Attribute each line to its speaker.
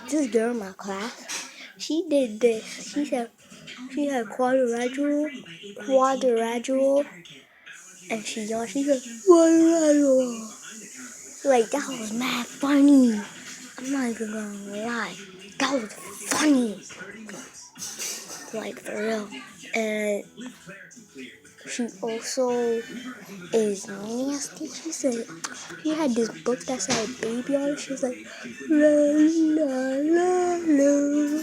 Speaker 1: this girl in my class, she did this. She said quadrilateral, and she said quadrilateral. Like, that was mad funny. I'm not even gonna lie. That was funny. Like, for real. And she also is nasty. She had this book that said baby on it. She was like, la la la la.